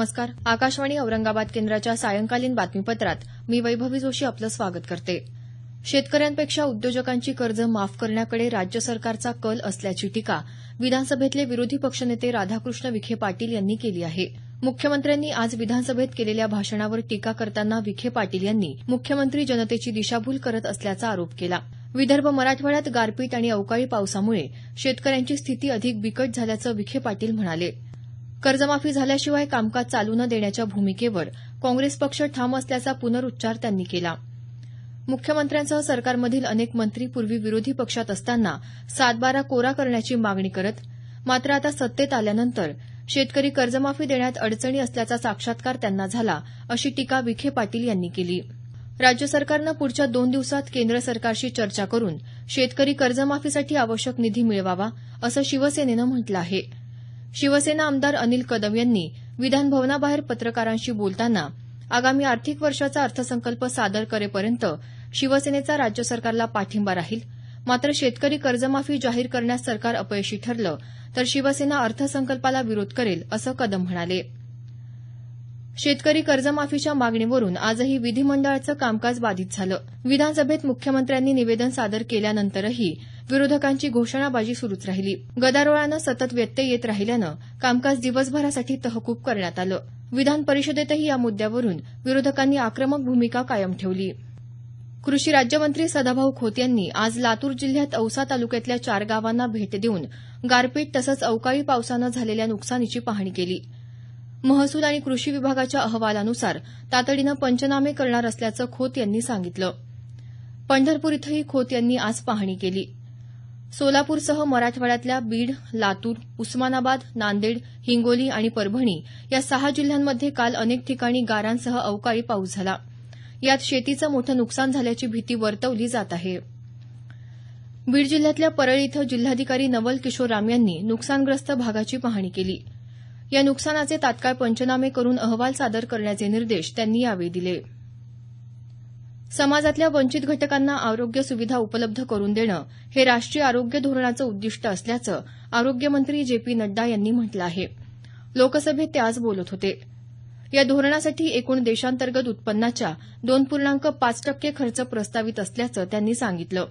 नमस्कार. आकाशवाणी औरंगाबाद केंद्राच्या सायंकालीन बातमीपत्रात मी वैभवी जोशी आपलं स्वागत करते. शेतकऱ्यांपेक्षा उद्योजकांची कर्ज माफ करण्याकडे राज्य सरकारचा कल असल्याची टीका विधानसभेतले विरोधी पक्षनेते राधाकृष्ण विखे पाटील यांनी केली आहे. मुख्यमंत्र्यांनी आज विधानसभेत केलेल्या भाषणावर टीका करताना विखे पाटील यांनी मुख्यमंत्री जनतेची दिशाभूल करत असल्याचा आरोप केला. विदर्भ मराठवाड्यात गारपीट आणि अवकाळी पावसामुळे शेतकऱ्यांची स्थिती अधिक बिकट झाल्याचं विखे पाटील म्हणाले. कर्जमाफी झाल्याशिवाय कामकाज चालू न देण्याच्या भूमिकेवर काँग्रेस पक्ष ठाम असल्याचा पुनरुच्चार त्यांनी केला. मुख्यमंत्र्यांसह सरकारमधील अनेक मंत्री पूर्वी विरोधी पक्षात असताना 7/12 कोरा करण्याची मागणी करत, मात्र आता सत्तेत आल्यानंतर शेतकरी कर्जमाफी देण्यात अडचणी असल्याचा साक्षात्कार त्यांना झाला, अशी टीका विखे पाटील यांनी केली. राज्य सरकारनं पुढच्या 2 दिवसात केंद्र सरकारशी चर्चा करून शेतकरी कर्जमाफीसाठी आवश्यक निधी मिळवावा, असं शिवसेनेनं म्हटलं आहे. शिवसेना आमदार अनिल कदम यांनी विधान भवनाबाहेर पत्रकारांशी बोलताना आगामी आर्थिक वर्षाचा अर्थसंकल्प सादर करेपर्यंत शिवसेनेचा राज्य सरकारला पाठिंबा राहील, मात्र शेतकरी कर्जमाफी जाहीर करण्यास सरकार अपयशी ठरलं तर शिवसेना अर्थसंकल्पाला विरोध करेल, असं कदम म्हणाले. शेतकरी कर्जमाफीच्या मागणीवरून आजही विधिमंडळाचं कामकाज बाधित झालं. विधानसभेत मुख्यमंत्र्यांनी निवेदन सादर केल्यानंतरही विरोधकांची घोषणाबाजी सुरूच राहिली. गदारोळानं सतत व्यत्यय येत राहिल्यानं कामकाज दिवसभरासाठी तहकूब करण्यात आलं. विधान परिषदेतही या मुद्द्यावरून विरोधकांनी आक्रमक भूमिका कायम ठेवली. कृषी राज्यमंत्री सदाभाऊ खोत यांनी आज लातूर जिल्ह्यात औसा तालुक्यातल्या 4 गावांना भेट देऊन गारपीट तसंच अवकाळी पावसानं झालेल्या नुकसानीची पाहणी केली. महसूल आणि कृषी विभागाच्या अहवालानुसार तातडीनं पंचनामे करणार असल्याचं खोत यांनी सांगितलं. पंढरपूर इथंही खोत यांनी आज पाहणी केली. सोलापूरसह मराठवाड्यातल्या बीड, लातूर, उस्मानाबाद, नांदेड, हिंगोली आणि परभणी या 6 जिल्ह्यांमध्ये काल अनेक ठिकाणी गारांसह अवकाळी पाऊस झाला. यात शेतीचं मोठं नुकसान झाल्याची भीती वर्तवली जात आहे. बीड जिल्ह्यातल्या परळी इथं जिल्हाधिकारी नवल किशोर राम यांनी नुकसानग्रस्त भागाची पाहणी केली. या नुकसानाचे तात्काळ पंचनामे करून अहवाल सादर करण्याचे निर्देश त्यांनी यावेळी दिले. समाजातल्या वंचित घटकांना आरोग्य सुविधा उपलब्ध करून देणं हे राष्ट्रीय आरोग्य धोरणाचं उद्दिष्ट असल्याचं आरोग्यमंत्री जे.पी. नड्डा यांनी म्हटलं आहे. लोकसभेत ते आज बोलत होते. या धोरणासाठी एकूण देशांतर्गत उत्पन्नाच्या 2.5% खर्च प्रस्तावित असल्याचं त्यांनी सांगितलं.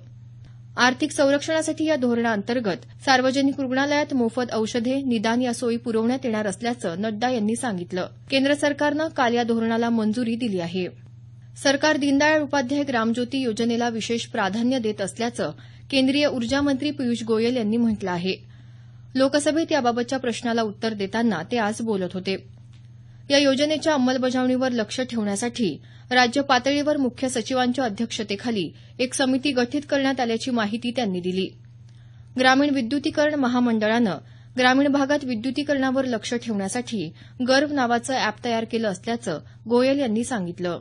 आर्थिक संरक्षणासाठी या धोरणाअंतर्गत सार्वजनिक रुग्णालयात मोफत औषधे, निदान या सोयी पुरवण्यात येणार असल्याचं नड्डा यांनी सांगितलं. केंद्र सरकारनं काल या धोरणाला मंजुरी दिली आहे. सरकार दीनदयाळ उपाध्याय ग्रामज्योती योजनेला विशेष प्राधान्य देत असल्याचं केंद्रीय ऊर्जा मंत्री पियुष गोयल यांनी म्हटलं आहे. लोकसभेत याबाबतच्या प्रश्नाला उत्तर देताना ते आज बोलत होते. या योजनेच्या अंमलबजावणीवर लक्ष ठेवण्यासाठी राज्य पातळीवर मुख्य सचिवांच्या अध्यक्षतेखाली एक समिती गठीत करण्यात आल्याची माहिती त्यांनी दिली. ग्रामीण विद्युतीकरण महामंडळानं ग्रामीण भागात विद्युतीकरणावर लक्ष ठेवण्यासाठी गर्व नावाचं अॅप तयार केलं असल्याचं गोयल यांनी सांगितलं.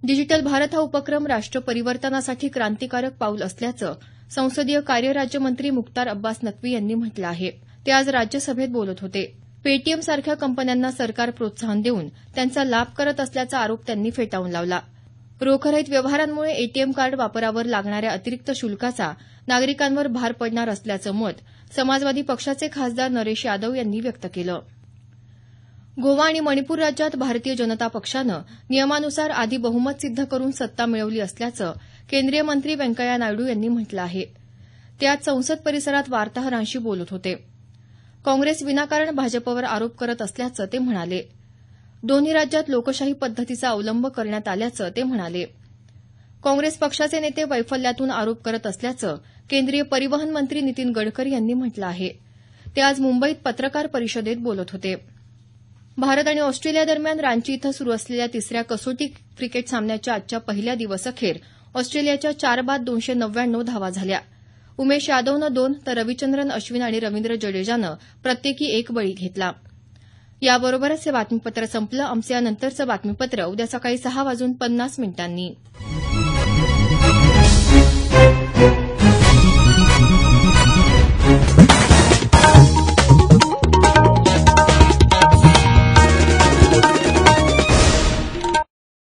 डिजिटल भारत हा उपक्रम राष्ट्र परिवर्तनासाठी क्रांतिकारक पाऊल असल्याचं संसदीय कार्य राज्यमंत्री मुख्तार अब्बास नक्वी यांनी म्हटलं आहे. ते आज राज्यसभेत बोलत होते. पेटीएम सारख्या कंपन्यांना सरकार प्रोत्साहन देऊन त्यांचा लाभ करत असल्याचा आरोप त्यांनी फेटाळून लावला. रोखरहित व्यवहारांमुळे एटीएम कार्ड वापरावर लागणाऱ्या अतिरिक्त शुल्काचा नागरिकांवर भार पडणार असल्याचं मत समाजवादी पक्षाचे खासदार नरेश यादव यांनी व्यक्त केलं. गोवा आणि मणिपूर राज्यात भारतीय जनता पक्षानं नियमानुसार आधी बहुमत सिद्ध करून सत्ता मिळवली असल्याचं केंद्रीय मंत्री व्यंकय्या नायडू यांनी म्हटलं आहे. ते आज संसद परिसरात वार्ताहरांशी बोलत होते. काँग्रेस विनाकारण भाजपवर आरोप करत असल्याचं ते म्हणाले. दोन्ही राज्यात लोकशाही पद्धतीचा अवलंब करण्यात आल्याचं ते म्हणाले. काँग्रेस पक्षाचे नेते वैफल्यातून आरोप करत असल्याचं केंद्रीय परिवहन मंत्री नितीन गडकरी यांनी म्हटलं आहे. ते आज मुंबईत पत्रकार परिषदेत बोलत होते. भारत आणि ऑस्ट्रेलिया दरम्यान रांची इथं सुरू असलेल्या 3ऱ्या कसोटी क्रिकेट सामन्याच्या आजच्या पहिल्या दिवसअखेर ऑस्ट्रेलियाच्या 4 बाद 299 धावा झाल्या. उमेश यादवनं 2 तर रविचंद्रन अश्विन आणि रवींद्र जडेजानं प्रत्येकी 1 बळी घेतला. याबरोबरच हे बातमीपत्र संपलं. आमचं यानंतरचं बातमीपत्र उद्या सकाळी 6:50 वाजून 50 मिनिटांनी.